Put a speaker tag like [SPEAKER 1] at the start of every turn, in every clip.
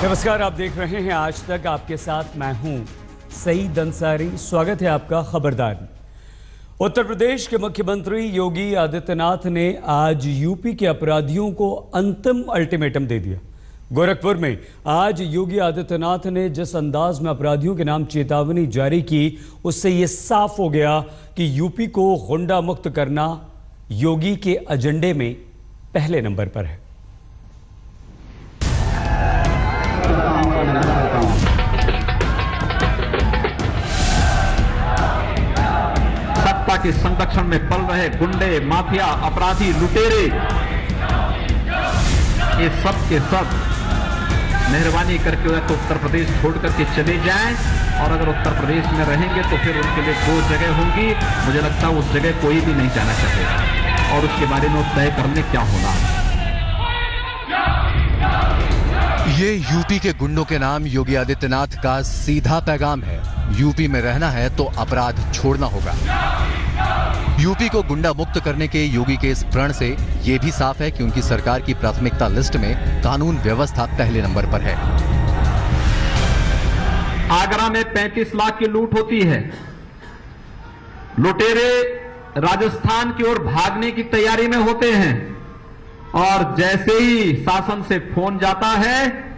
[SPEAKER 1] नमस्कार, आप देख रहे हैं आज तक। आपके साथ मैं हूं सईद अंसारी। स्वागत है आपका खबरदार। उत्तर प्रदेश के मुख्यमंत्री योगी आदित्यनाथ ने आज यूपी के अपराधियों को अंतिम अल्टीमेटम दे दिया। गोरखपुर में आज योगी आदित्यनाथ ने जिस अंदाज में अपराधियों के नाम चेतावनी जारी की, उससे यह साफ हो गया कि यूपी को गुंडा मुक्त करना योगी के एजेंडे में पहले नंबर पर है।
[SPEAKER 2] सत्ता के संरक्षण में पल रहे गुंडे, माफिया, अपराधी, लुटेरे, ये सब के सब मेहरबानी करके तो उत्तर प्रदेश छोड़ करके चले जाएं, और अगर उत्तर प्रदेश में रहेंगे तो फिर उनके लिए दो जगह होंगी। मुझे लगता है उस जगह कोई भी नहीं जाना चाहेगा, और उसके बारे में तय करने क्या होना।
[SPEAKER 3] ये यूपी के गुंडों के नाम योगी आदित्यनाथ का सीधा पैगाम है। यूपी में रहना है तो अपराध छोड़ना होगा। यूपी को गुंडा मुक्त करने के योगी के इस प्रण से यह भी साफ है कि उनकी सरकार की प्राथमिकता लिस्ट में कानून व्यवस्था पहले नंबर पर है।
[SPEAKER 2] आगरा में 35 लाख की लूट होती है। लुटेरे राजस्थान की ओर भागने की तैयारी में होते हैं, और जैसे ही शासन से फोन जाता है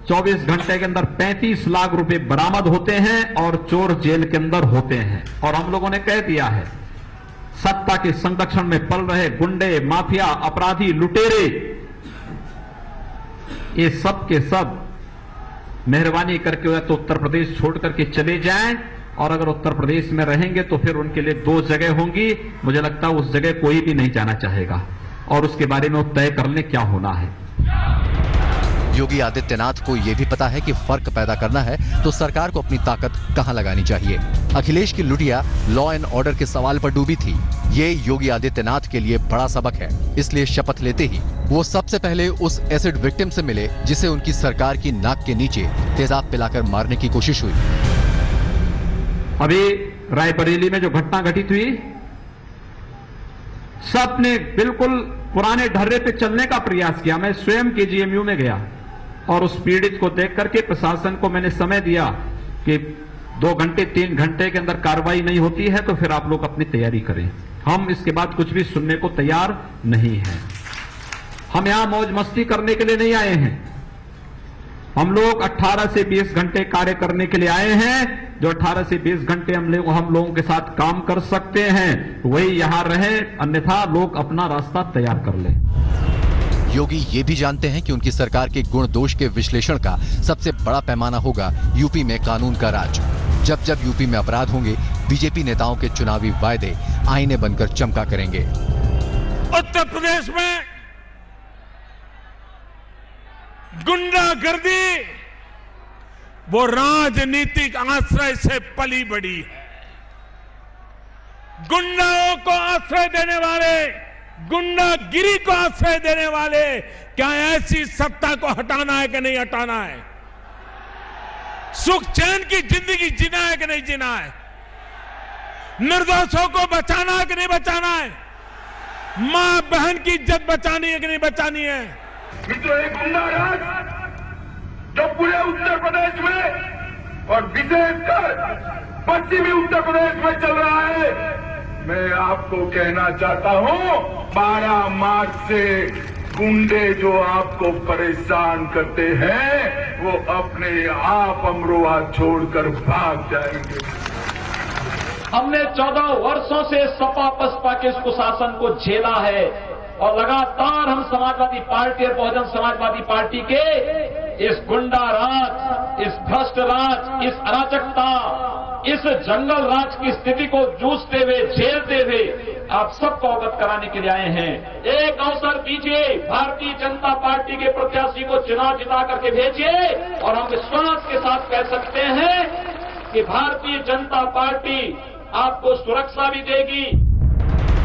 [SPEAKER 2] 24 घंटे के अंदर 35 लाख रुपए बरामद होते हैं और चोर जेल के अंदर होते हैं। और हम लोगों ने कह दिया है, सत्ता के संरक्षण में पल रहे गुंडे, माफिया, अपराधी, लुटेरे, ये सब के सब मेहरबानी करके तो उत्तर प्रदेश छोड़ करके चले जाएं, और अगर उत्तर प्रदेश में रहेंगे तो फिर उनके लिए दो जगह होंगी। मुझे लगता है उस जगह कोई भी नहीं जाना चाहेगा, और उसके बारे में तय करने क्या होना है।
[SPEAKER 3] योगी आदित्यनाथ को यह भी पता है कि फर्क पैदा करना है तो सरकार को अपनी ताकत कहां लगानी चाहिए। अखिलेश की लुटिया लॉ एंड ऑर्डर के सवाल पर डूबी थी। ये योगी आदित्यनाथ के लिए बड़ा सबक है। इसलिए शपथ लेते ही वो सबसे पहले उस एसिड विक्टिम से मिले जिसे उनकी सरकार की नाक के नीचे तेजाब पिलाकर मारने की कोशिश हुई।
[SPEAKER 2] अभी रायबरेली में जो घटना घटित हुई, सबने बिल्कुल पुराने ढर्रे पे चलने का प्रयास किया। मैं स्वयं केजीएमयू में गया और उस पीड़ित को देख करके प्रशासन को मैंने समय दिया कि 2 घंटे 3 घंटे के अंदर कार्रवाई नहीं होती है तो फिर आप लोग अपनी तैयारी करें। हम इसके बाद कुछ भी सुनने को तैयार नहीं हैं। हम यहां मौज मस्ती करने के लिए नहीं आए हैं। हम लोग 18 से 20 घंटे कार्य करने के लिए आए हैं। जो 18 से 20 घंटे हम लोगों के साथ काम कर सकते हैं वही यहां रहे, अन्यथा लोग अपना रास्ता तैयार कर लें।
[SPEAKER 3] योगी ये भी जानते हैं कि उनकी सरकार के गुण दोष के विश्लेषण का सबसे बड़ा पैमाना होगा यूपी में कानून का राज। जब जब यूपी में अपराध होंगे, बीजेपी नेताओं के चुनावी वायदे आईने बनकर चमका करेंगे।
[SPEAKER 4] उत्तर प्रदेश में गुंडागर्दी वो राजनीतिक आश्रय से पली बड़ी है। गुंडाओं को आश्रय देने वाले, गुंडागिरी को आश्रय देने वाले, क्या ऐसी सत्ता को हटाना है कि नहीं हटाना है? सुख चैन की जिंदगी जीना है कि नहीं जीना है? निर्दोषों को बचाना है कि नहीं बचाना है? मां बहन की इज्जत बचानी है कि नहीं बचानी है?
[SPEAKER 5] जो एक गुंडा राज जो पूरे उत्तर प्रदेश में और विशेषकर पश्चिमी उत्तर प्रदेश में चल रहा है, मैं आपको कहना चाहता हूं 12 मार्च से गुंडे जो आपको परेशान करते हैं वो अपने आप अमरोहा छोड़कर भाग जाएंगे।
[SPEAKER 6] हमने 14 वर्षों से सपा बसपा के इस कुशासन को झेला है, और लगातार हम समाजवादी पार्टी और बहुजन समाजवादी पार्टी के इस गुंडा राज, इस भ्रष्ट राज, इस अराजकता, इस जंगल राज की स्थिति को जूझते हुए, झेलते हुए आप सबको अवगत कराने के लिए आए हैं। एक अवसर दीजिए, भारतीय जनता पार्टी के प्रत्याशी को चुनाव जिता करके भेजिए, और हम विश्वास के साथ कह सकते हैं कि भारतीय जनता पार्टी आपको सुरक्षा भी देगी।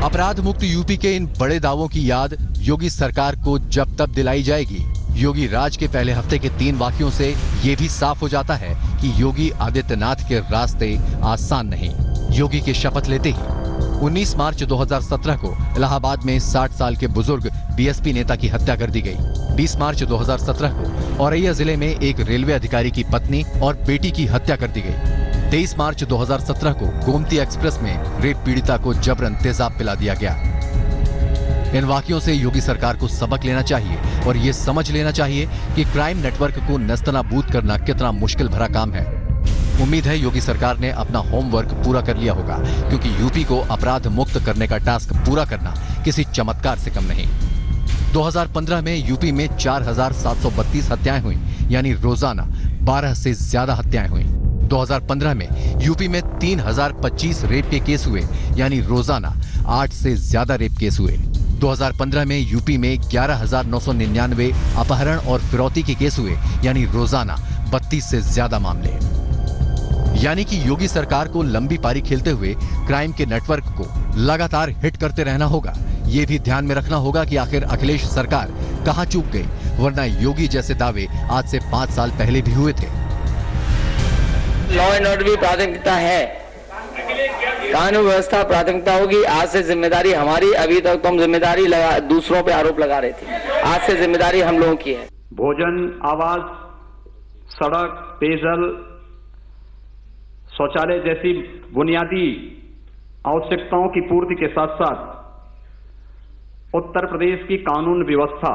[SPEAKER 3] अपराध मुक्त यूपी के इन बड़े दावों की याद योगी सरकार को जब तब दिलाई जाएगी। योगी राज के पहले हफ्ते के 3 वाक्यों से ये भी साफ हो जाता है कि योगी आदित्यनाथ के रास्ते आसान नहीं। योगी के शपथ लेते ही 19 मार्च 2017 को इलाहाबाद में 60 साल के बुजुर्ग बीएसपी नेता की हत्या कर दी गई। 20 मार्च 2017 को औरैया जिले में एक रेलवे अधिकारी की पत्नी और बेटी की हत्या कर दी गई। 23 मार्च 2017 को गोमती एक्सप्रेस में रेप पीड़िता को जबरन तेजाब पिला दिया गया। इन वाकयों से योगी सरकार को सबक लेना चाहिए और ये समझ लेना चाहिए कि क्राइम नेटवर्क को नेस्तनाबूद करना कितना मुश्किल भरा काम है। उम्मीद है योगी सरकार ने अपना होमवर्क पूरा कर लिया होगा, क्योंकि यूपी को अपराध मुक्त करने का टास्क पूरा करना किसी चमत्कार से कम नहीं। 2015 में यूपी में 4,732 हत्याएं हुई, यानी रोजाना 12 से ज्यादा हत्याएं हुई। 2015 में यूपी में 3,025 रेप के केस हुए, यानी रोजाना 8 से ज्यादा रेप केस हुए। 2015 में यूपी में 11,999 अपहरण और फिरौती के केस हुए, यानी रोजाना 32 से ज्यादा मामले। यानी कि योगी सरकार को लंबी पारी खेलते हुए क्राइम के नेटवर्क को लगातार हिट करते रहना होगा। ये भी ध्यान में रखना होगा कि आखिर अखिलेश सरकार कहां चूक गई, वरना योगी जैसे दावे आज से 5 साल पहले भी हुए थे।
[SPEAKER 7] लॉ एंड ऑर्डर भी प्राथमिकता है, कानून व्यवस्था प्राथमिकता होगी। आज से जिम्मेदारी हमारी, अभी तक तो हम जिम्मेदारी दूसरों पे आरोप लगा रहे थे, आज से जिम्मेदारी हम लोगों की है।
[SPEAKER 2] भोजन, आवास, सड़क, पेयजल, शौचालय जैसी बुनियादी आवश्यकताओं की पूर्ति के साथ साथ उत्तर प्रदेश की कानून व्यवस्था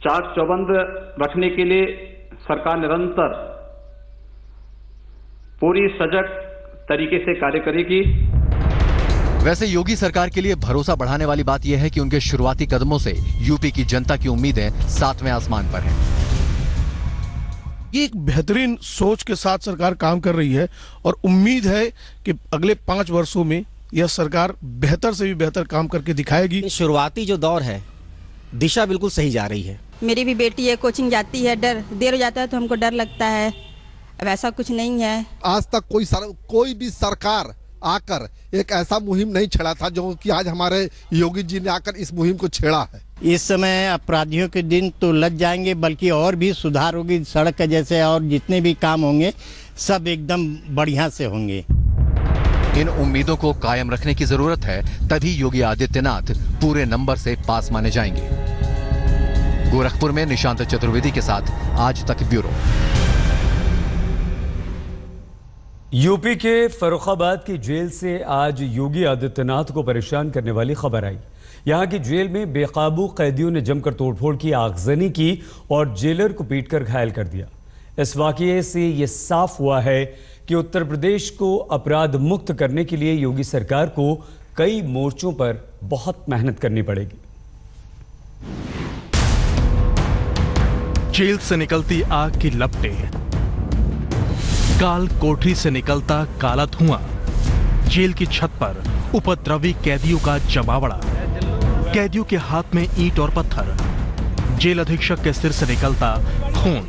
[SPEAKER 2] चाक चौबंद रखने के लिए सरकार निरंतर पूरी सजग तरीके से कार्य करेगी।
[SPEAKER 3] वैसे योगी सरकार के लिए भरोसा बढ़ाने वाली बात यह है कि उनके शुरुआती कदमों से यूपी की जनता की उम्मीदें 7वें आसमान पर हैं।
[SPEAKER 8] ये एक बेहतरीन सोच के साथ सरकार काम कर रही है और उम्मीद है कि अगले 5 वर्षों में यह सरकार बेहतर से भी बेहतर काम करके दिखाएगी।
[SPEAKER 9] शुरुआती जो दौर है, दिशा बिल्कुल सही जा रही है।
[SPEAKER 10] मेरी भी बेटी है, कोचिंग जाती है, देर हो जाता है तो हमको डर लगता है। अब ऐसा कुछ नहीं है।
[SPEAKER 11] आज तक कोई भी सरकार आकर एक ऐसा मुहिम नहीं छेड़ा था जो कि आज हमारे योगी जी ने आकर इस मुहिम को छेड़ा है।
[SPEAKER 9] इस समय अपराधियों के दिन तो लग जाएंगे, बल्कि और भी सुधार होगी। सड़क के जैसे और जितने भी काम होंगे सब एकदम बढ़िया से होंगे।
[SPEAKER 3] इन उम्मीदों को कायम रखने की जरूरत है, तभी योगी आदित्यनाथ पूरे नंबर से पास माने जाएंगे। गोरखपुर में निशांत चतुर्वेदी के साथ आज तक ब्यूरो।
[SPEAKER 1] यूपी के फर्रुखाबाद की जेल से आज योगी आदित्यनाथ को परेशान करने वाली खबर आई। यहां की जेल में बेकाबू कैदियों ने जमकर तोड़फोड़ की, आगजनी की और जेलर को पीटकर घायल कर दिया। इस वाकये से यह साफ हुआ है कि उत्तर प्रदेश को अपराध मुक्त करने के लिए योगी सरकार को कई मोर्चों पर बहुत मेहनत करनी पड़ेगी।
[SPEAKER 12] जेल से निकलती आग की लपटें, काल कोठरी से निकलता काला धुआं, जेल की छत पर उपद्रवी कैदियों का जमावड़ा, कैदियों के हाथ में ईंट और पत्थर, जेल अधीक्षक के सिर से निकलता खून।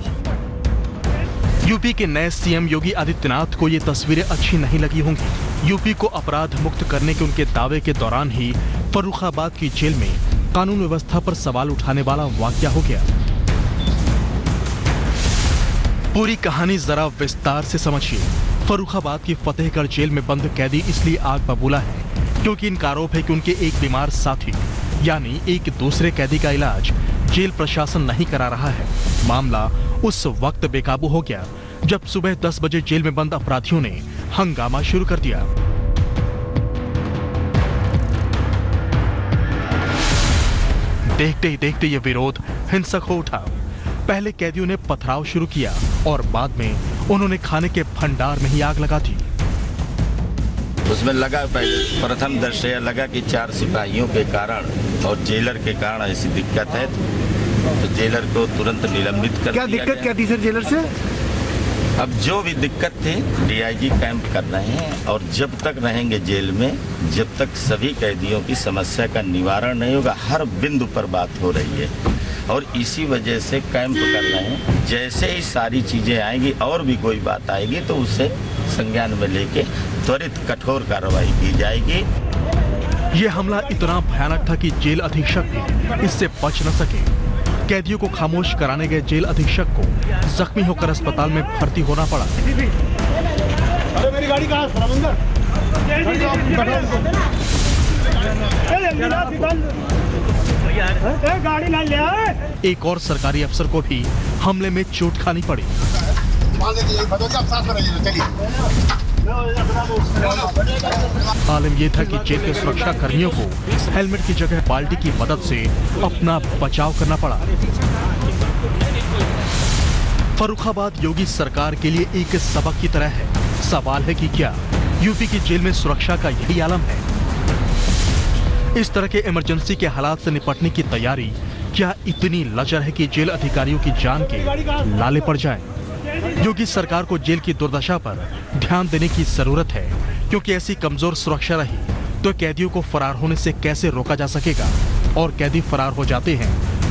[SPEAKER 12] यूपी के नए सीएम योगी आदित्यनाथ को ये तस्वीरें अच्छी नहीं लगी होंगी। यूपी को अपराध मुक्त करने के उनके दावे के दौरान ही फर्रुखाबाद की जेल में कानून व्यवस्था पर सवाल उठाने वाला वाकया हो गया। पूरी कहानी जरा विस्तार से समझिए। फर्रुखाबाद की फतेहगढ़ जेल में बंद कैदी इसलिए आग बबूला है क्योंकि इनका आरोप है कि उनके एक बीमार साथी यानी एक दूसरे कैदी का इलाज जेल प्रशासन नहीं करा रहा है। मामला उस वक्त बेकाबू हो गया जब सुबह 10 बजे जेल में बंद अपराधियों ने हंगामा शुरू कर दिया। देखते ही देखते ये विरोध हिंसक हो उठा। पहले कैदियों ने पथराव शुरू किया और बाद में उन्होंने खाने के भंडार में ही आग लगा दी।
[SPEAKER 13] उसमें लगा प्रथम दृष्टया लगा कि 4 सिपाहियों के कारण और जेलर के कारण ऐसी दिक्कत है, तो जेलर को तुरंत निलंबित कर दिया। क्या दिक्कत क्या थी सर जेलर से? अब जो भी दिक्कत थी डीआईजी कैंप कर रहे हैं और जब तक रहेंगे जेल में, जब तक सभी कैदियों की समस्या का निवारण नहीं होगा, हर बिंदु पर बात हो रही है और इसी वजह से कैंप कर रहे हैं। जैसे ही सारी चीजें आएंगी और भी कोई बात आएगी तो उसे संज्ञान में लेके त्वरित कठोर कार्रवाई की जाएगी।
[SPEAKER 12] ये हमला इतना भयानक था कि जेल अधीक्षक भी इससे बच न सके। कैदियों को खामोश कराने गए जेल अधीक्षक को जख्मी होकर अस्पताल में भर्ती होना पड़ा।
[SPEAKER 8] अरे मेरी गाड़ी कहाँ है?
[SPEAKER 12] एक और सरकारी अफसर को भी हमले में चोट खानी पड़ी। आलम यह था कि जेल के सुरक्षा कर्मियों को हेलमेट की जगह बाल्टी की मदद से अपना बचाव करना पड़ा। फर्रुखाबाद योगी सरकार के लिए एक सबक की तरह है। सवाल है कि क्या यूपी की जेल में सुरक्षा का यही आलम है? इस तरह के इमरजेंसी के हालात से निपटने की तैयारी क्या इतनी लचर है कि जेल अधिकारियों की जान के लाले पड़ जाए? योगी सरकार को जेल की दुर्दशा पर ध्यान देने की जरूरत है, क्योंकि ऐसी कमजोर सुरक्षा रही तो कैदियों को फरार होने से कैसे रोका जा सकेगा? और कैदी फरार हो जाते हैं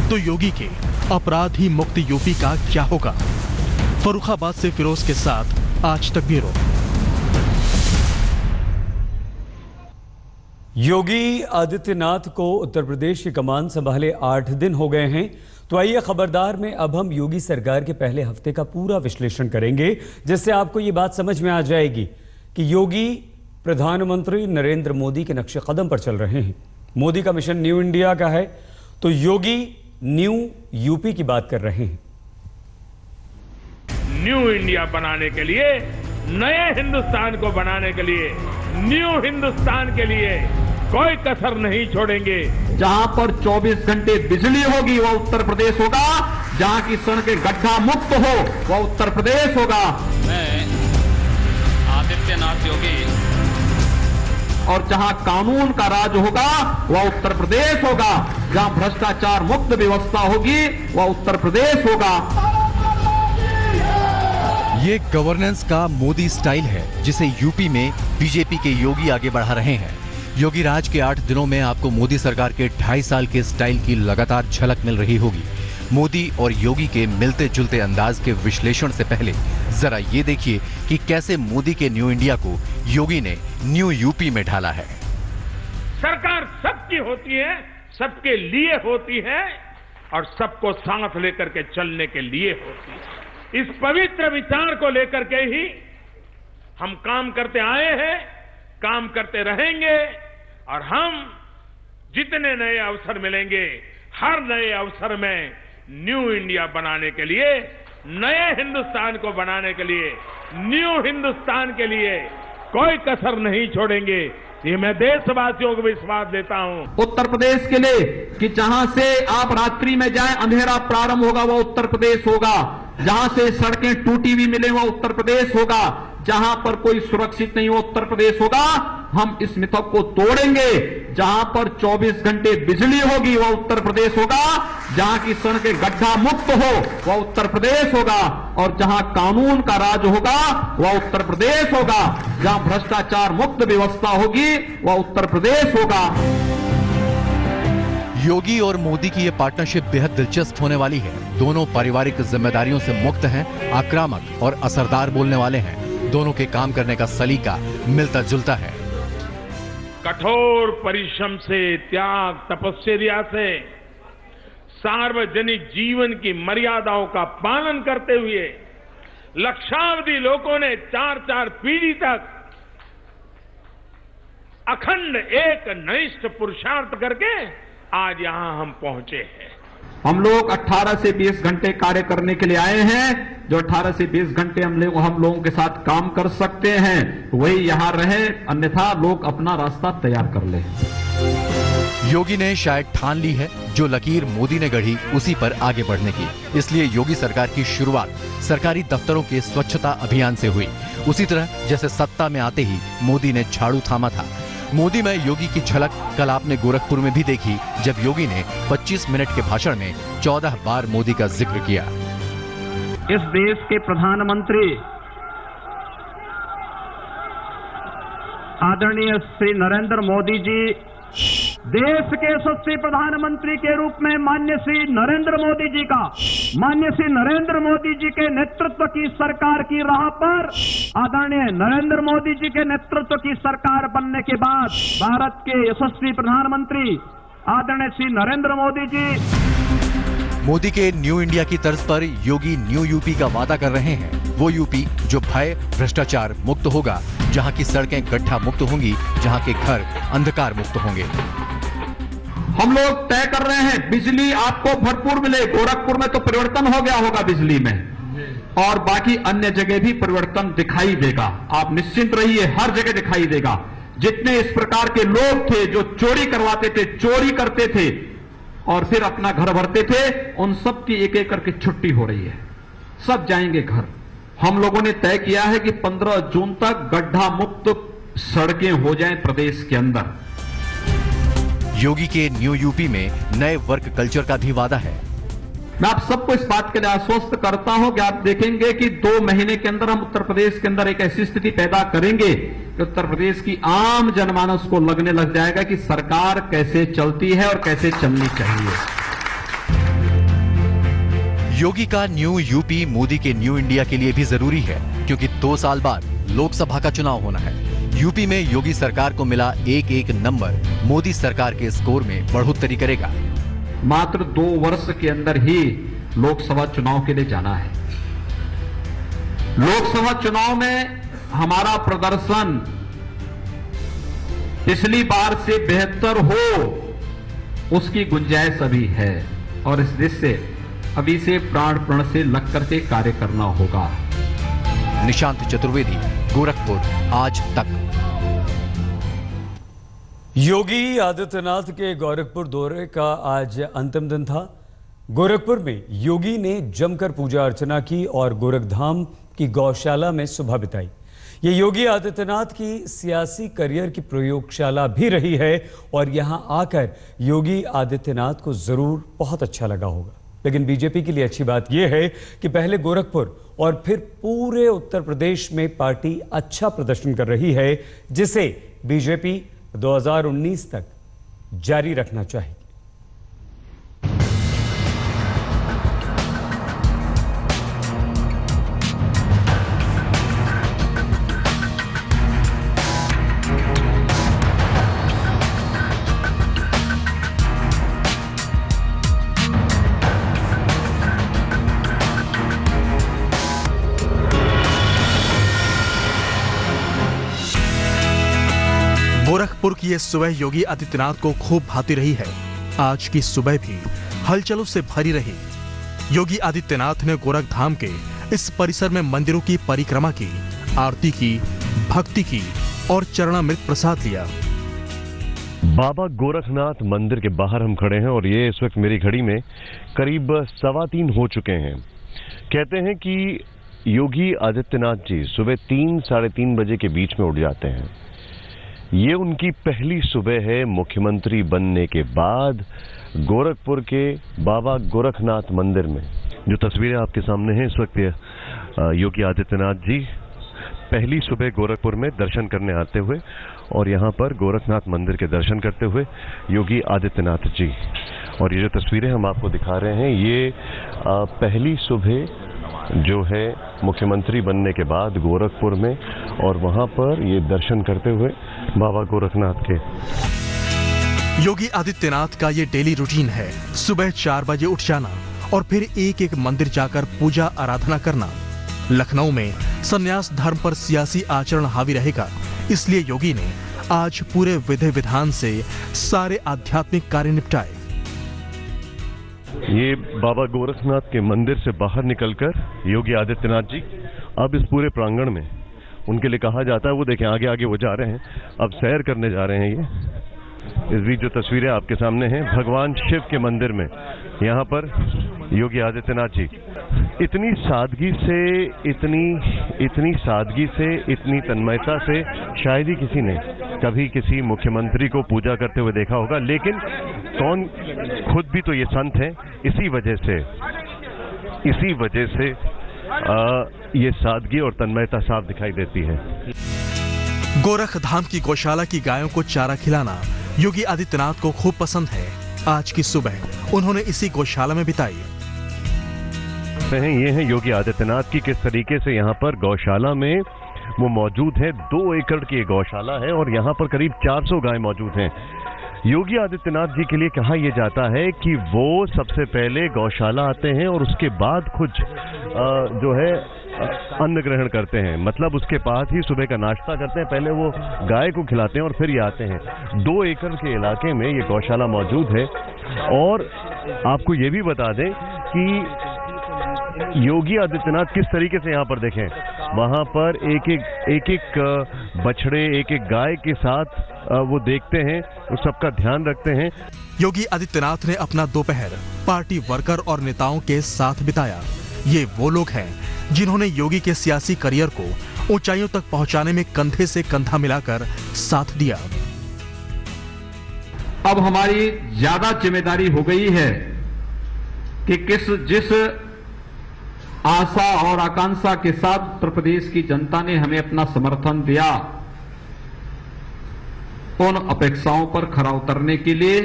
[SPEAKER 12] तो योगी के अपराधी मुक्त यूपी का क्या होगा? फर्रुखाबाद से फिरोज के साथ आज तक ब्यूरो।
[SPEAKER 1] योगी आदित्यनाथ को उत्तर प्रदेश की कमान संभाले 8 दिन हो गए हैं। तो आइए खबरदार में अब हम योगी सरकार के पहले हफ्ते का पूरा विश्लेषण करेंगे, जिससे आपको ये बात समझ में आ जाएगी कि योगी प्रधानमंत्री नरेंद्र मोदी के नक्शे कदम पर चल रहे हैं। मोदी का मिशन न्यू इंडिया का है, तो योगी न्यू यूपी की बात कर रहे हैं।
[SPEAKER 4] न्यू इंडिया बनाने के लिए, नए हिंदुस्तान को बनाने के लिए, न्यू हिंदुस्तान के लिए कोई कसर नहीं छोड़ेंगे।
[SPEAKER 2] जहां पर 24 घंटे बिजली होगी वह उत्तर प्रदेश होगा, जहां की सड़कें गड्ढा मुक्त हो वह उत्तर प्रदेश होगा।
[SPEAKER 14] मैं आदित्यनाथ योगी
[SPEAKER 2] और जहां कानून का राज होगा वह उत्तर प्रदेश होगा, जहां भ्रष्टाचार मुक्त व्यवस्था होगी वह उत्तर प्रदेश होगा।
[SPEAKER 3] ये गवर्नेंस का मोदी स्टाइल है, जिसे यूपी में बीजेपी के योगी आगे बढ़ा रहे हैं। योगी राज के 8 दिनों में आपको मोदी सरकार के 2.5 साल के स्टाइल की लगातार झलक मिल रही होगी। मोदी और योगी के मिलते जुलते अंदाज के विश्लेषण से पहले जरा ये देखिए कि कैसे मोदी के न्यू इंडिया को योगी ने न्यू यूपी में ढाला है।
[SPEAKER 4] सरकार सबकी होती है, सबके लिए होती है और सबको साथ लेकर के चलने के लिए होती है। इस पवित्र विचार को लेकर के ही हम काम करते आए हैं, काम करते रहेंगे और हम जितने नए अवसर मिलेंगे, हर नए अवसर में न्यू इंडिया बनाने के लिए, नए हिंदुस्तान को बनाने के लिए, न्यू हिंदुस्तान के लिए कोई कसर नहीं छोड़ेंगे। ये मैं देशवासियों को विश्वास देता हूं।
[SPEAKER 2] उत्तर प्रदेश के लिए कि जहां से आप रात्रि में जाएं अंधेरा प्रारंभ होगा वह उत्तर प्रदेश होगा, जहां से सड़कें टूटी हुई मिले वह उत्तर प्रदेश होगा, जहां पर कोई सुरक्षित नहीं हो उत्तर प्रदेश होगा। हम इस मिथक को तोड़ेंगे। जहां पर 24 घंटे बिजली होगी वह उत्तर प्रदेश होगा, जहां की सड़कें गड्ढा मुक्त हो वह उत्तर प्रदेश होगा, और जहां कानून का राज होगा वह उत्तर प्रदेश होगा, जहां भ्रष्टाचार मुक्त व्यवस्था होगी वह उत्तर प्रदेश होगा।
[SPEAKER 3] योगी और मोदी की ये पार्टनरशिप बेहद दिलचस्प होने वाली है। दोनों पारिवारिक जिम्मेदारियों से मुक्त हैं, आक्रामक और असरदार बोलने वाले हैं। दोनों के काम करने का सलीका मिलता जुलता है।
[SPEAKER 4] कठोर परिश्रम से, त्याग तपस्या से, सार्वजनिक जीवन की मर्यादाओं का पालन करते हुए लक्षावधि लोगों ने 4-4 पीढ़ी तक अखंड एक निष्ठ पुरुषार्थ करके आज यहां हम पहुंचे हैं।
[SPEAKER 2] हम लोग 18 से 20 घंटे कार्य करने के लिए आए हैं। जो 18 से 20 घंटे हम लोगों के साथ काम कर सकते हैं वही यहां रहे, अन्यथा लोग अपना रास्ता तैयार कर ले।
[SPEAKER 3] योगी ने शायद ठान ली है जो लकीर मोदी ने गढ़ी उसी पर आगे बढ़ने की। इसलिए योगी सरकार की शुरुआत सरकारी दफ्तरों के स्वच्छता अभियान से हुई, उसी तरह जैसे सत्ता में आते ही मोदी ने झाड़ू थामा था। मोदी में योगी की झलक कल आपने गोरखपुर में भी देखी, जब योगी ने 25 मिनट के भाषण में 14 बार मोदी का जिक्र किया।
[SPEAKER 15] इस देश के प्रधानमंत्री आदरणीय श्री नरेंद्र मोदी जी, देश के यशस्वी प्रधानमंत्री के रूप में माननीय श्री नरेंद्र मोदी जी का, माननीय श्री नरेंद्र मोदी जी के नेतृत्व की सरकार की राह पर, आदरणीय नरेंद्र मोदी जी के नेतृत्व की सरकार बनने के बाद भारत के यशस्वी प्रधानमंत्री आदरणीय श्री नरेंद्र मोदी जी।
[SPEAKER 3] मोदी के न्यू इंडिया की तर्ज पर योगी न्यू यूपी का वादा कर रहे हैं। वो यूपी जो भय भ्रष्टाचार मुक्त होगा, जहां की सड़कें गड्ढा मुक्त होंगी, जहां के घर अंधकार मुक्त होंगे।
[SPEAKER 2] हम लोग तय कर रहे हैं बिजली आपको भरपूर मिले। गोरखपुर में तो परिवर्तन हो गया होगा बिजली में, और बाकी अन्य जगह भी परिवर्तन दिखाई देगा। आप निश्चिंत रहिए, हर जगह दिखाई देगा। जितने इस प्रकार के लोग थे जो चोरी करवाते थे, चोरी करते थे और फिर अपना घर भरते थे, उन सब की एक एक करके छुट्टी हो रही है, सब जाएंगे घर। हम लोगों ने तय किया है कि 15 जून तक गड्ढा मुक्त सड़कें हो जाएं प्रदेश के अंदर।
[SPEAKER 3] योगी के न्यू यूपी में नए वर्क कल्चर का भी वादा है।
[SPEAKER 2] मैं आप सबको इस बात के लिए आश्वस्त करता हूं कि आप देखेंगे कि 2 महीने के अंदर हम उत्तर प्रदेश के अंदर एक ऐसी स्थिति पैदा करेंगे कि उत्तर प्रदेश की आम जनमानस को लगने लग जाएगा कि सरकार कैसे चलती है और कैसे चलनी चाहिए।
[SPEAKER 3] योगी का न्यू यूपी मोदी के न्यू इंडिया के लिए भी जरूरी है, क्योंकि 2 साल बाद लोकसभा का चुनाव होना है। यूपी में योगी सरकार को मिला एक नंबर मोदी सरकार के स्कोर में बढ़ोतरी करेगा।
[SPEAKER 2] मात्र 2 वर्ष के अंदर ही लोकसभा चुनाव के लिए जाना है। लोकसभा चुनाव में हमारा प्रदर्शन पिछली बार से बेहतर हो, उसकी गुंजाइश अभी है, और इस देश से अभी से प्राण प्रण से लग करके कार्य करना होगा।
[SPEAKER 3] निशांत चतुर्वेदी, गोरखपुर, आज तक।
[SPEAKER 1] योगी आदित्यनाथ के गोरखपुर दौरे का आज अंतिम दिन था। गोरखपुर में योगी ने जमकर पूजा अर्चना की और गोरखधाम की गौशाला में सुबह बिताई। ये योगी आदित्यनाथ की सियासी करियर की प्रयोगशाला भी रही है और यहां आकर योगी आदित्यनाथ को जरूर बहुत अच्छा लगा होगा। लेकिन बीजेपी के लिए अच्छी बात यह है कि पहले गोरखपुर और फिर पूरे उत्तर प्रदेश में पार्टी अच्छा प्रदर्शन कर रही है, जिसे बीजेपी 2019 तक जारी रखना चाहिए।
[SPEAKER 12] गोरखपुर की यह सुबह योगी आदित्यनाथ को खूब भाती रही है। आज की सुबह भी हलचलों से भरी रही। योगी आदित्यनाथ ने गोरखधाम के इस परिसर में मंदिरों की परिक्रमा की, आरती की, भक्ति की और चरणामृत प्रसाद लिया।
[SPEAKER 16] बाबा गोरखनाथ मंदिर के बाहर हम खड़े हैं और ये इस वक्त मेरी घड़ी में करीब 3:15 हो चुके हैं। कहते हैं कि योगी आदित्यनाथ जी सुबह 3 साढ़े 3 बजे के बीच में उठ जाते हैं। ये उनकी पहली सुबह है मुख्यमंत्री बनने के बाद गोरखपुर के बाबा गोरखनाथ मंदिर में। जो तस्वीरें आपके सामने हैं इस वक्त योगी आदित्यनाथ जी पहली सुबह गोरखपुर में दर्शन करने आते हुए और यहाँ पर गोरखनाथ मंदिर के दर्शन करते हुए योगी आदित्यनाथ जी। और ये जो तस्वीरें हम आपको दिखा रहे हैं ये पहली सुबह जो है मुख्यमंत्री बनने के बाद गोरखपुर में, और वहां पर ये दर्शन करते हुए बाबा गोरखनाथ के।
[SPEAKER 12] योगी आदित्यनाथ का ये डेली रूटीन है। सुबह 4 बजे उठ जाना और फिर एक मंदिर जाकर पूजा आराधना करना। लखनऊ में संन्यास धर्म पर सियासी आचरण हावी रहेगा, इसलिए योगी ने आज पूरे विधि विधान से सारे आध्यात्मिक कार्य निपटाए।
[SPEAKER 16] ये बाबा गोरखनाथ के मंदिर से बाहर निकलकर योगी आदित्यनाथ जी अब इस पूरे प्रांगण में उनके लिए कहा जाता है, वो देखें आगे आगे वो जा रहे हैं, अब सैर करने जा रहे हैं। ये इस बीच जो तस्वीरें आपके सामने हैं भगवान शिव के मंदिर में, यहाँ पर योगी आदित्यनाथ जी इतनी सादगी से इतनी तन्मयता से शायद ही किसी ने कभी किसी मुख्यमंत्री को पूजा करते हुए देखा होगा। लेकिन कौन, खुद भी तो ये संत हैं, इसी वजह से ये सादगी और तन्मयता साफ दिखाई देती है।
[SPEAKER 12] गोरखधाम की गौशाला की गायों को चारा खिलाना योगी आदित्यनाथ को खूब पसंद है। आज की सुबह उन्होंने इसी गौशाला में बिताई।
[SPEAKER 16] ये है योगी आदित्यनाथ की किस तरीके से यहाँ पर गौशाला में वो मौजूद है। 2 एकड़ की गौशाला है और यहाँ पर करीब 400 गाय मौजूद हैं। योगी आदित्यनाथ जी के लिए कहा यह जाता है कि वो सबसे पहले गौशाला आते हैं और उसके बाद खुद जो है अन्न ग्रहण करते हैं। मतलब उसके पास ही सुबह का नाश्ता करते हैं, पहले वो गाय को खिलाते हैं और फिर ये आते हैं। 2 एकड़ के इलाके में ये गौशाला मौजूद है। और आपको ये भी बता दें कि योगी आदित्यनाथ किस तरीके से यहाँ पर देखें, वहाँ पर एक एक बछड़े, एक एक गाय के साथ वो देखते हैं, उस सबका ध्यान रखते हैं।
[SPEAKER 12] योगी आदित्यनाथ ने अपना दोपहर पार्टी वर्कर और नेताओं के साथ बिताया। ये वो लोग हैं जिन्होंने योगी के सियासी करियर को ऊंचाइयों तक पहुंचाने में कंधे से कंधा मिलाकर साथ दिया।
[SPEAKER 2] अब हमारी ज्यादा जिम्मेदारी हो गई है कि जिस आशा और आकांक्षा के साथ उत्तर प्रदेश की जनता ने हमें अपना समर्थन दिया, उन अपेक्षाओं पर खरा उतरने के लिए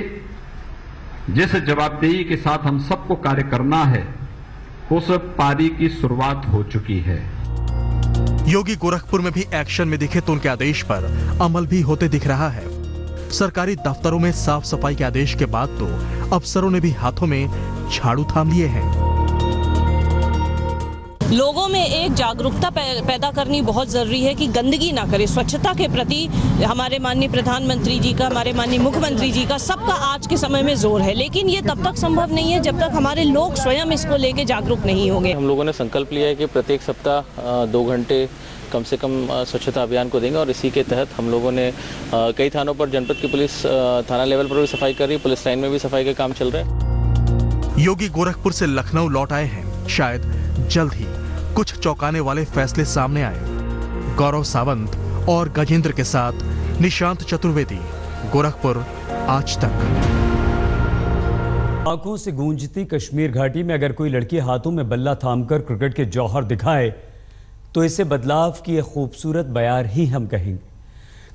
[SPEAKER 2] जिस जवाबदेही के साथ हम सबको कार्य करना है, उस पारी की शुरुआत हो चुकी है।
[SPEAKER 12] योगी गोरखपुर में भी एक्शन में दिखे तो उनके आदेश पर अमल भी होते दिख रहा है। सरकारी दफ्तरों में साफ सफाई के आदेश के बाद तो अफसरों ने भी हाथों में झाड़ू थाम लिए हैं।
[SPEAKER 17] लोगों में एक जागरूकता पैदा करनी बहुत जरूरी है कि गंदगी ना करें। स्वच्छता के प्रति हमारे माननीय प्रधानमंत्री जी का, हमारे माननीय मुख्यमंत्री जी का, सबका आज के समय में जोर है, लेकिन ये तब तक संभव नहीं है जब तक हमारे लोग स्वयं इसको लेके जागरूक नहीं होंगे।
[SPEAKER 18] हम लोगों ने संकल्प लिया है कि प्रत्येक सप्ताह 2 घंटे कम से कम स्वच्छता अभियान को देंगे और इसी के तहत हम लोगों ने कई थानों पर, जनपद की पुलिस थाना लेवल पर भी सफाई कर रही है, पुलिस लाइन में भी सफाई का काम चल रहा है।
[SPEAKER 12] योगी गोरखपुर से लखनऊ लौट आए हैं, शायद जल्द ही कुछ चौंकाने वाले फैसले सामने आए। गौरव सावंत और गजेंद्र के साथ निशांत चतुर्वेदी, गोरखपुर, आज तक।
[SPEAKER 1] आंखों से गूंजती कश्मीर घाटी में अगर कोई लड़की हाथों में बल्ला थामकर क्रिकेट के जौहर दिखाए तो इसे बदलाव की एक खूबसूरत बयार ही हम कहेंगे।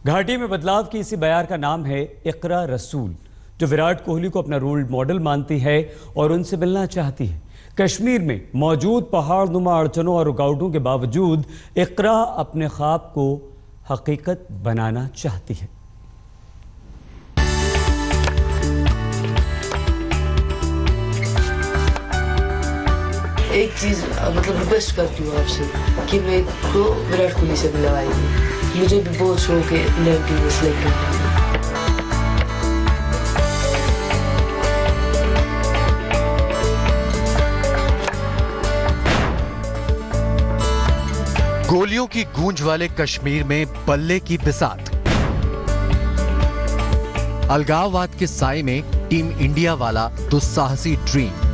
[SPEAKER 1] घाटी में बदलाव की इसी बयार का नाम है इकरा रसूल, जो विराट कोहली को अपना रोल मॉडल मानती है और उनसे मिलना चाहती है। कश्मीर में मौजूद पहाड़नुमा अड़चनों और रुकावटों के बावजूद इकरा अपने ख्वाब को हकीकत बनाना चाहती है।
[SPEAKER 19] एक चीज मतलब रिक्वेस्ट करती हूँ आपसे कि मेरे को विराट कोहली से मिलवाइए। मुझे भी बहुत शौक है इंडियन टीम में सिलेक्ट करने का।
[SPEAKER 3] गोलियों की गूंज वाले कश्मीर में बल्ले की बिसात। अलगाववाद के साए में टीम इंडिया वाला दुस्साहसी ड्रीम।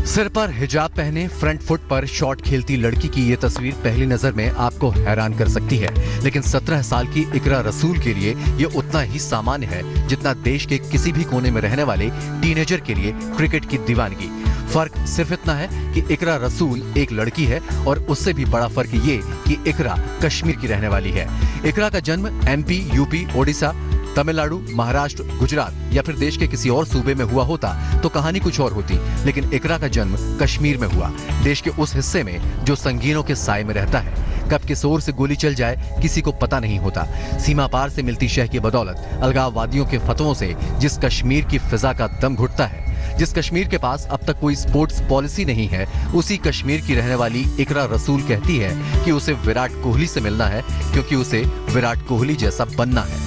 [SPEAKER 3] सिर पर हिजाब पहने फ्रंट फुट पर शॉट खेलती लड़की की यह तस्वीर पहली नजर में आपको हैरान कर सकती है, लेकिन 17 साल की इकरा रसूल के लिए यह उतना ही सामान्य है जितना देश के किसी भी कोने में रहने वाले टीनेजर के लिए क्रिकेट की दीवानगी। फर्क सिर्फ इतना है कि इकरा रसूल एक लड़की है और उससे भी बड़ा फर्क ये कि इकरा कश्मीर की रहने वाली है। इकरा का जन्म एमपी, यूपी, ओडिशा, तमिलनाडु, महाराष्ट्र, गुजरात या फिर देश के किसी और सूबे में हुआ होता तो कहानी कुछ और होती, लेकिन इकरा का जन्म कश्मीर में हुआ, देश के उस हिस्से में जो संगीनों के साए में रहता है। कब किस ओर से गोली चल जाए किसी को पता नहीं होता। सीमा पार से मिलती शह की बदौलत अलगाववादियों के फतवों से जिस कश्मीर की फिजा का दम घुटता है, जिस कश्मीर के पास अब तक कोई स्पोर्ट्स पॉलिसी नहीं है, उसी कश्मीर की रहने वाली इकरा रसूल कहती है कि उसे विराट कोहली से मिलना है क्योंकि उसे विराट कोहली जैसा बनना है।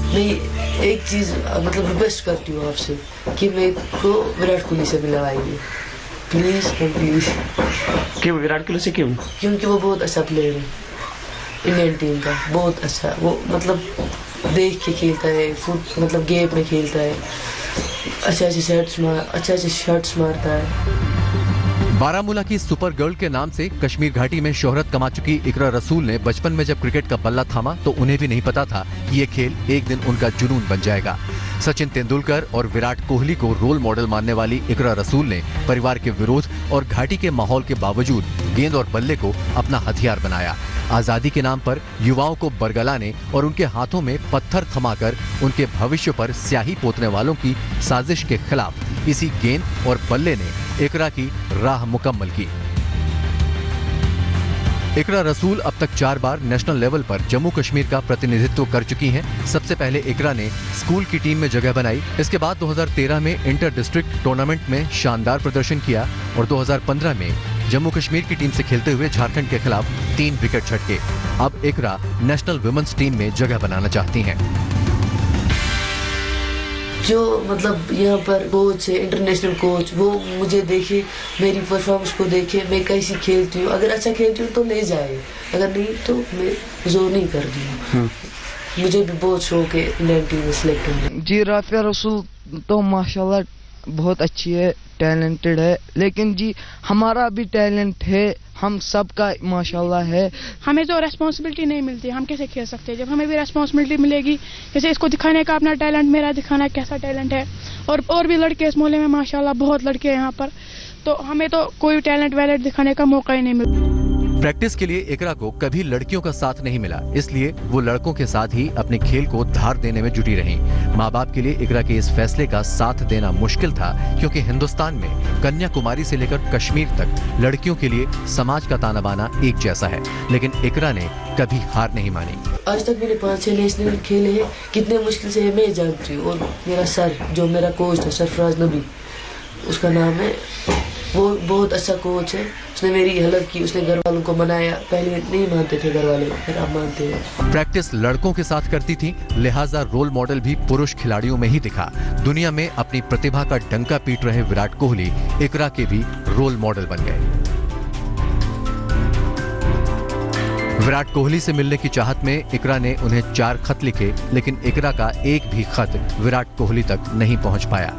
[SPEAKER 19] मैं एक चीज मतलब रिक्वेस्ट करती हूँ आपसे कि मेरे को विराट कोहली से मिलवाइए, प्लीज प्लीज।
[SPEAKER 18] क्यों विराट कोहली से? क्यों?
[SPEAKER 19] क्योंकि वो बहुत अच्छा प्लेयर है इंडियन टीम का, बहुत अच्छा। वो मतलब देख के खेलता है, फुट मतलब गेम में खेलता है, अच्छे शॉट्स मारता है।
[SPEAKER 3] बारामूला की सुपर गर्ल के नाम से कश्मीर घाटी में शोहरत कमा चुकी इकरा रसूल ने बचपन में जब क्रिकेट का बल्ला थामा तो उन्हें भी नहीं पता था कि ये खेल एक दिन उनका जुनून बन जाएगा। सचिन तेंदुलकर और विराट कोहली को रोल मॉडल मानने वाली इकरा रसूल ने परिवार के विरोध और घाटी के माहौल के बावजूद गेंद और बल्ले को अपना हथियार बनाया। आजादी के नाम पर युवाओं को बरगलाने और उनके हाथों में पत्थर थमाकर उनके भविष्य पर स्याही पोतने वालों की साजिश के खिलाफ इसी गेंद और बल्ले ने इकरा की राह मुकम्मल की। इकरा रसूल अब तक 4 बार नेशनल लेवल पर जम्मू कश्मीर का प्रतिनिधित्व कर चुकी हैं। सबसे पहले इकरा ने स्कूल की टीम में जगह बनाई। इसके बाद 2013 में इंटर डिस्ट्रिक्ट टूर्नामेंट में शानदार प्रदर्शन किया और 2015 में जम्मू कश्मीर की टीम से खेलते हुए झारखंड के खिलाफ 3 विकेट झटके। अब इकरा नेशनल वुमेन्स टीम में जगह बनाना चाहती हैं।
[SPEAKER 19] जो मतलब यहाँ पर कोच है, इंटरनेशनल कोच, वो मुझे देखे, मेरी परफॉर्मेंस को देखे, मैं कैसी खेलती हूँ। अगर अच्छा खेलती हूँ तो ले जाए, अगर नहीं तो मैं जोर नहीं कर रही हूँ। मुझे भी बहुत शौक है इंडियन टीम में सिलेक्ट होने।
[SPEAKER 20] जी राफिया रसूल तो माशाल्लाह बहुत अच्छी है, टैलेंटेड है, लेकिन जी हमारा भी टैलेंट है, हम सबका माशाल्लाह है।
[SPEAKER 21] हमें तो रेस्पॉन्सिबिलिटी नहीं मिलती, हम कैसे खेल सकते हैं? जब हमें भी रेस्पॉन्सिबिलिटी मिलेगी, जैसे इसको दिखाने का अपना टैलेंट, मेरा दिखाना कैसा टैलेंट है, और भी लड़के इस मोहल्ले में माशाल्लाह बहुत लड़के हैं यहाँ पर, तो हमें तो कोई टैलेंट वैलेंट दिखाने का मौका ही नहीं मिलता।
[SPEAKER 3] प्रैक्टिस के लिए इकरा को कभी लड़कियों का साथ नहीं मिला, इसलिए वो लड़कों के साथ ही अपने खेल को धार देने में जुटी रहीं। माँ बाप के लिए इकरा के इस फैसले का साथ देना मुश्किल था, क्योंकि हिंदुस्तान में कन्याकुमारी से लेकर कश्मीर तक लड़कियों के लिए समाज का ताना बाना एक जैसा है, लेकिन इकरा ने कभी हार नहीं मानी।
[SPEAKER 19] आज तक मैंने 5-6 नेशनल खेले हैं, कितने मुश्किल से मैं जानती हूँ। और मेरा सर, जो मेरा कोच था सरफराज नबी, उसका नाम है, वो बहुत अच्छा कोच है। उसने मेरी हेल्प की, उसने घर वालों को मनाया। पहले नहीं मानते थे घर वाले, फिर अब मानते हैं।
[SPEAKER 3] प्रैक्टिस लड़कों के साथ करती थी, लिहाजा रोल मॉडल भी पुरुष खिलाड़ियों में ही दिखा। दुनिया में अपनी प्रतिभा का डंका पीट रहे विराट कोहली इकरा के भी रोल मॉडल बन गए। विराट कोहली से मिलने की चाहत में इकरा ने उन्हें 4 खत लिखे, लेकिन इकरा का एक भी खत विराट कोहली तक नहीं पहुंच पाया।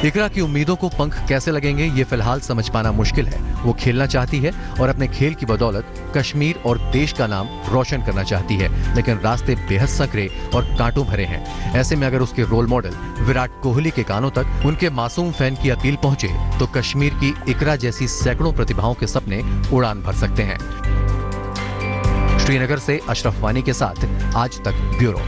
[SPEAKER 3] इकरा की उम्मीदों को पंख कैसे लगेंगे, ये फिलहाल समझ पाना मुश्किल है। वो खेलना चाहती है और अपने खेल की बदौलत कश्मीर और देश का नाम रोशन करना चाहती है, लेकिन रास्ते बेहद सकरे और कांटों भरे हैं। ऐसे में अगर उसके रोल मॉडल विराट कोहली के कानों तक उनके मासूम फैन की अपील पहुंचे, तो कश्मीर की इकरा जैसी सैकड़ों प्रतिभाओं के सपने उड़ान भर सकते हैं। श्रीनगर से अशरफ वानी के साथ आज तक ब्यूरो।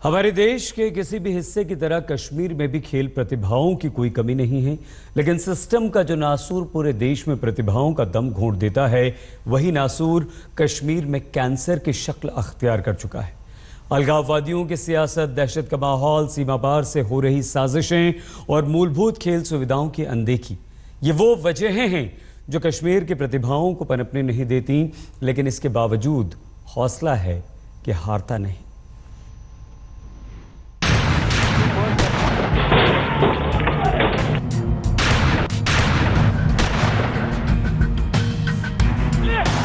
[SPEAKER 1] हमारे देश के किसी भी हिस्से की तरह कश्मीर में भी खेल प्रतिभाओं की कोई कमी नहीं है, लेकिन सिस्टम का जो नासूर पूरे देश में प्रतिभाओं का दम घोंट देता है, वही नासूर कश्मीर में कैंसर की शक्ल अख्तियार कर चुका है। अलगाववादियों की सियासत, दहशत का माहौल, सीमा पार से हो रही साजिशें और मूलभूत खेल सुविधाओं की अनदेखी, ये वो वजहें हैं जो कश्मीर की प्रतिभाओं को पनपने नहीं देती, लेकिन इसके बावजूद हौसला है कि हारता नहीं।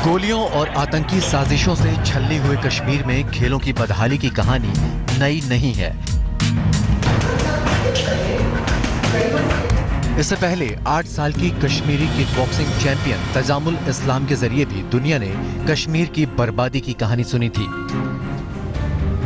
[SPEAKER 3] गोलियों और आतंकी साजिशों से छलनी हुए कश्मीर में खेलों की बदहाली की कहानी नई नहीं है। इससे पहले 8 साल की Kashmiri kick boxing champion Tajamul Islam के जरिए भी दुनिया ने कश्मीर की बर्बादी की कहानी सुनी थी।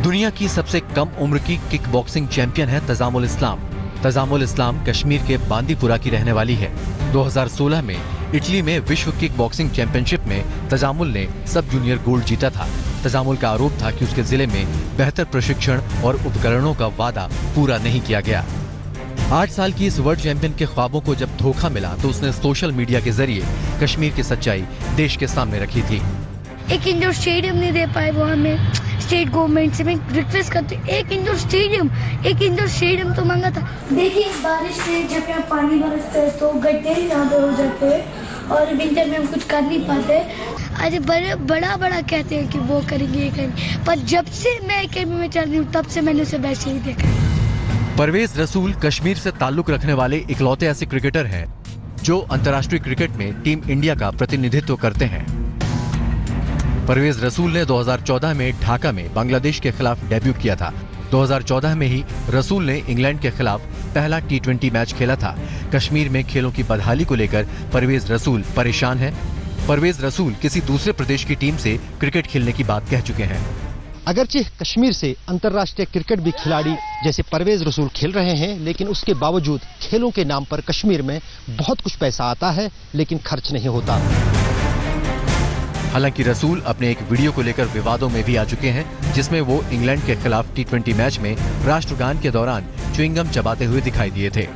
[SPEAKER 3] दुनिया की सबसे कम उम्र की किक बॉक्सिंग चैंपियन है तजामुल इस्लाम। तजामुल इस्लाम कश्मीर के बांदीपुरा की रहने वाली है। 2016 में इटली में विश्व किक बॉक्सिंग चैंपियनशिप में तजामुल ने सब जूनियर गोल्ड जीता था। तजामुल का आरोप था कि उसके जिले में बेहतर प्रशिक्षण और उपकरणों का वादा पूरा नहीं किया गया। 8 साल की इस वर्ल्ड चैंपियन के ख्वाबों को जब धोखा मिला तो उसने सोशल मीडिया के जरिए कश्मीर की सच्चाई देश के सामने रखी थी।
[SPEAKER 22] एक इंडोर स्टेडियम नहीं दे पाए वो हमें, स्टेट गवर्नमेंट से मैं रिक्वेस्ट करती हूँ, एक इंडोर स्टेडियम तो मांगा था। देखिए बारिश में जब यहाँ पानी बरसता है तो गड्ढे यहाँ पे हो जाते हैं और विंटर में हम कुछ कर नहीं पाते। अरे बड़ा कहते हैं कि वो करेंगे ये करेंगे, पर जब से मैं अकेडमी में चल रही हूँ तब से मैंने उसे वैसे ही देखा।
[SPEAKER 3] परवेज रसूल कश्मीर से ताल्लुक रखने वाले इकलौते ऐसे क्रिकेटर हैं जो अंतर्राष्ट्रीय क्रिकेट में टीम इंडिया का प्रतिनिधित्व करते हैं। परवेज रसूल ने 2014 में ढाका में बांग्लादेश के खिलाफ डेब्यू किया था। 2014 में ही रसूल ने इंग्लैंड के खिलाफ पहला T20 मैच खेला था। कश्मीर में खेलों की बदहाली को लेकर परवेज रसूल परेशान है। परवेज रसूल किसी दूसरे प्रदेश की टीम से क्रिकेट खेलने की बात कह चुके हैं।
[SPEAKER 23] अगरचे कश्मीर से अंतर्राष्ट्रीय क्रिकेट भी खिलाड़ी जैसे परवेज रसूल खेल रहे हैं, लेकिन उसके बावजूद खेलों के नाम पर कश्मीर में बहुत कुछ पैसा आता है लेकिन खर्च नहीं होता।
[SPEAKER 3] हालांकि रसूल अपने एक वीडियो को लेकर विवादों में भी आ चुके हैं, जिसमें वो इंग्लैंड के खिलाफ T20 मैच में राष्ट्रगान के दौरान च्युइंगम चबाते हुए दिखाई दिए थे।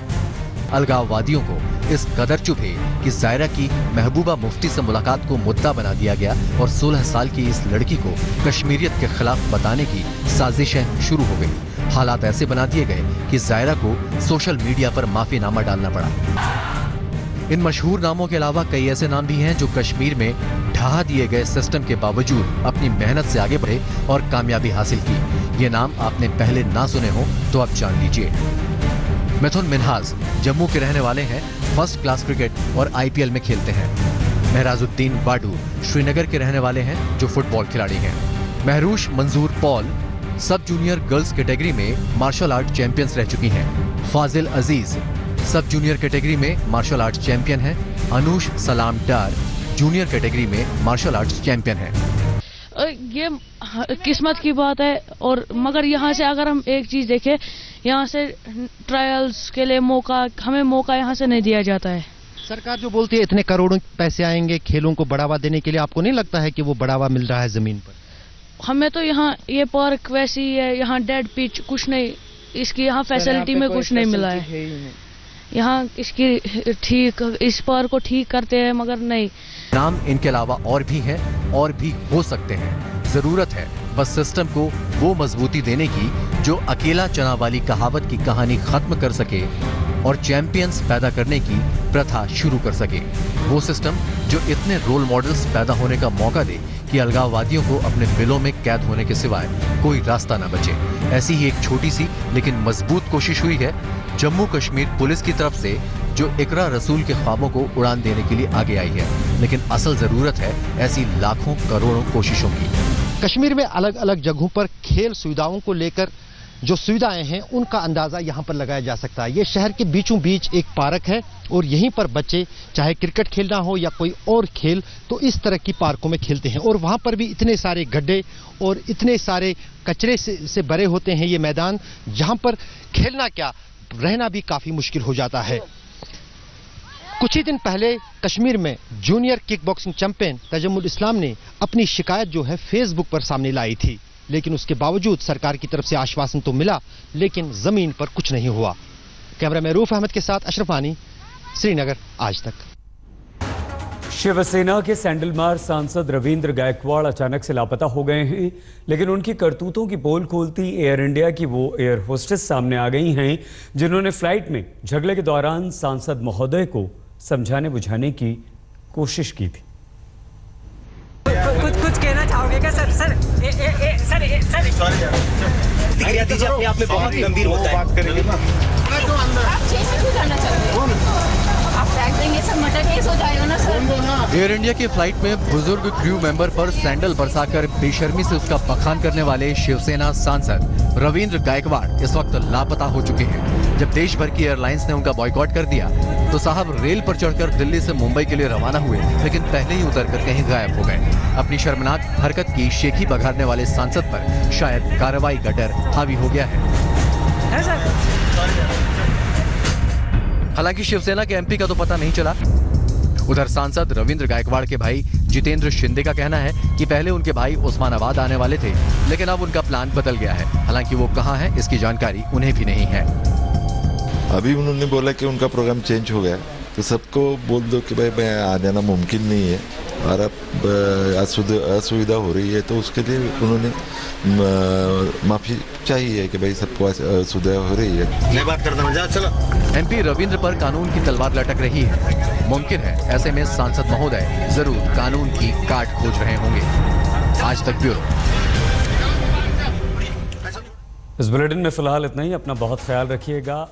[SPEAKER 3] अलगाववादियों को इस कदर चुप है कि जायरा की महबूबा मुफ्ती से मुलाकात को मुद्दा बना दिया गया और 16 साल की इस लड़की को कश्मीरियत के खिलाफ बताने की साजिशें शुरू हो गई। हालात ऐसे बना दिए गए कि जायरा को सोशल मीडिया पर माफीनामा डालना पड़ा। इन मशहूर नामों के अलावा कई ऐसे नाम भी हैं जो कश्मीर में ढहा दिए गए सिस्टम के बावजूद अपनी मेहनत से आगे बढ़े और कामयाबी हासिल की। ये नाम आपने पहले ना सुने हो तो आप जान लीजिए। मिथुन मिन्हाज जम्मू के रहने वाले हैं, फर्स्ट क्लास क्रिकेट और IPL में खेलते हैं। महराजुद्दीन वाडू श्रीनगर के रहने वाले हैं जो फुटबॉल खिलाड़ी हैं। महरूश मंजूर पॉल सब जूनियर गर्ल्स कैटेगरी में मार्शल आर्ट चैंपियंस रह चुकी हैं। फाजिल अजीज सब जूनियर कैटेगरी में मार्शल आर्ट चैंपियन हैं। अनूश सलाम डार जूनियर कैटेगरी में मार्शल आर्ट्स चैंपियन है।
[SPEAKER 5] ये किस्मत की बात है, और मगर यहाँ से अगर हम एक चीज देखें, यहाँ से ट्रायल्स के लिए हमें मौका यहाँ से नहीं दिया जाता है।
[SPEAKER 23] सरकार जो बोलती है इतने करोड़ों पैसे आएंगे खेलों को बढ़ावा देने के लिए, आपको नहीं लगता है कि वो बढ़ावा मिल रहा है जमीन पर?
[SPEAKER 5] हमें तो यहाँ ये पार्क वैसी है, यहाँ डेड पिच कुछ नहीं, इसकी यहाँ फैसिलिटी में कुछ नहीं मिला है। यहाँ इसकी ठीक इस पार्क को ठीक करते हैं मगर नहीं।
[SPEAKER 3] नाम इनके अलावा और भी हैं और भी हो सकते हैं। जरूरत है बस सिस्टम को वो मजबूती देने की जो अकेला चना वाली कहावत की कहानी खत्म कर सके और चैंपियंस पैदा करने की प्रथा शुरू कर सके। वो सिस्टम जो इतने रोल मॉडल्स पैदा होने का मौका दे कि अलगाववादियों को अपने बिलों में कैद होने के सिवाय कोई रास्ता न बचे। ऐसी ही एक छोटी सी लेकिन मजबूत कोशिश हुई है जम्मू कश्मीर पुलिस की तरफ से, जो इकरा रसूल के ख्वाबों को उड़ान देने के लिए आगे आई है। लेकिन असल जरूरत है ऐसी लाखों करोड़ों कोशिशों की।
[SPEAKER 23] कश्मीर में अलग अलग जगहों पर खेल सुविधाओं को लेकर जो सुविधाएं हैं उनका अंदाजा यहाँ पर लगाया जा सकता है। ये शहर के बीचों बीच एक पार्क है और यहीं पर बच्चे चाहे क्रिकेट खेलना हो या कोई और खेल तो इस तरह की पार्कों में खेलते हैं। और वहां पर भी इतने सारे गड्ढे और इतने सारे कचरे से भरे होते हैं ये मैदान, जहां पर खेलना क्या रहना भी काफी मुश्किल हो जाता है। कुछ ही दिन पहले कश्मीर में junior kick boxing champion Tajamul Islam ने अपनी शिकायत जो है फेसबुक पर सामने लाई थी, लेकिन उसके बावजूद सरकार की तरफ से आश्वासन तो मिला लेकिन जमीन पर कुछ नहीं हुआ। कैमरामैन रूफ अहमद के साथ अशरफ आनी, श्रीनगर, आज तक।
[SPEAKER 1] शिवसेना के सैंडलमार सांसद रविंद्र गायकवाड़ अचानक से लापता हो गए हैं, लेकिन उनकी करतूतों की पोल खोलती एयर इंडिया की वो एयर होस्टेस सामने आ गई हैं जिन्होंने फ्लाइट में झगड़े के दौरान सांसद महोदय को समझाने बुझाने की कोशिश की थी।
[SPEAKER 6] कुछ कहना चाहोगे क्या सर? सर प्रतिक्रिया दीजिए, अपने आप में बहुत गंभीर होता है। बात करेंगे ना, आप चेस क्यों करना चाहते हो? आप फेंक देंगे सर, मर्डर केस हो जाएगा ना सर।
[SPEAKER 3] एयर इंडिया की फ्लाइट में बुजुर्ग क्रू मेंबर पर सैंडल बरसाकर बेशर्मी से उसका बखान करने वाले शिवसेना सांसद रविंद्र गायकवाड़ इस वक्त लापता हो चुके हैं। जब देश भर की एयरलाइंस ने उनका बॉयकॉट कर दिया तो साहब रेल पर चढ़कर दिल्ली से मुंबई के लिए रवाना हुए, लेकिन पहले ही उतरकर कहीं गायब हो गए। अपनी शर्मनाक हरकत की शेखी बघारने वाले सांसद पर शायद कार्रवाई का डर हावी हो गया है। हालांकि शिवसेना के MP का तो पता नहीं चला। उधर सांसद रविंद्र गायकवाड़ के भाई जितेंद्र शिंदे का कहना है कि पहले उनके भाई उस्मानाबाद आने वाले थे, लेकिन अब उनका प्लान बदल गया है। हालांकि वो कहां है इसकी जानकारी उन्हें भी नहीं है।
[SPEAKER 7] अभी उन्होंने बोला कि उनका प्रोग्राम चेंज हो गया, तो सबको बोल दो कि भाई मैं आ जाना मुमकिन नहीं है और अब असुविधा हो रही है, तो उसके लिए उन्होंने माफी चाहिए कि भाई सबको असुविधा हो रही है।
[SPEAKER 6] मैं बात करता हूँ, चलो।
[SPEAKER 3] MP रविंद्र पर कानून की तलवार लटक रही है। मुमकिन है ऐसे में सांसद महोदय जरूर कानून की काट खोज रहे होंगे। आज तक ब्यूरो।
[SPEAKER 1] इस बुलेटिन में फिलहाल इतना ही। अपना बहुत ख्याल रखिएगा।